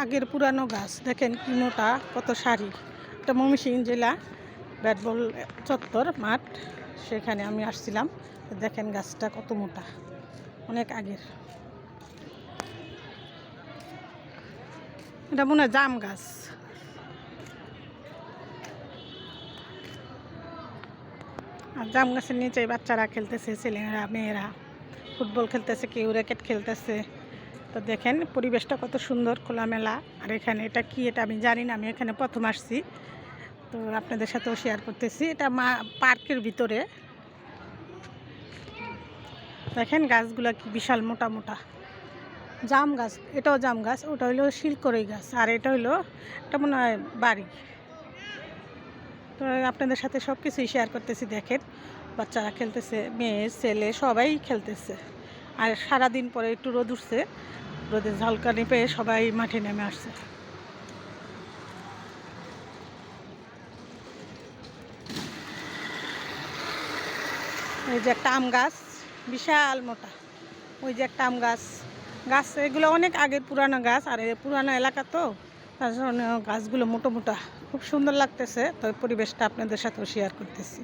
আগের পুরানো গাছ, দেখেন কি মোটা, কত সারি। এটা ময়মনসিংহ জেলা ব্যাটবল চত্বর মাঠ, সেখানে আমি আসছিলাম। দেখেন গাছটা কত মোটা, অনেক আগের। এটা মনে হয় জাম গাছ। আর জাম গাছের নিচে বাচ্চারা খেলতেছে, ছেলেরা মেয়েরা ফুটবল খেলতেছে, কেউ র্যাকেট খেলতেছে। তো দেখেন পরিবেশটা কত সুন্দর, খোলামেলা। আর এখানে এটা কি, এটা আমি জানি না, আমি এখানে প্রথম আসছি, তো আপনাদের সাথেও শেয়ার করতেছি। এটা পার্কের ভিতরে। দেখেন গাছগুলো কি বিশাল মোটা মোটা, জাম গাছ। এটাও জাম গাছ, ওটা হইলো শিলকড়ই গাছ, আর এটা হইলো, এটা মনে হয় বাড়ি। তো আপনাদের সাথে সব কিছুই শেয়ার করতেছি। দেখেন বাচ্চারা খেলতেছে, মেয়ে ছেলে সবাই খেলতেছে। আর সারাদিন পরে একটু রোদ উঠছে, রোদের ঝলকানি পেয়ে সবাই মাঠে নেমে আসছে। এই যে একটা আম গাছ, বিশাল মোটা। ওই যে একটা আম গাছ, এগুলো অনেক আগের পুরানো গাছ, আর এই পুরানো এলাকা তো, তার জন্য গাছগুলো মোটা মোটা, খুব সুন্দর লাগতেছে। তো পরিবেশটা আপনাদের সাথেও শেয়ার করতেছি।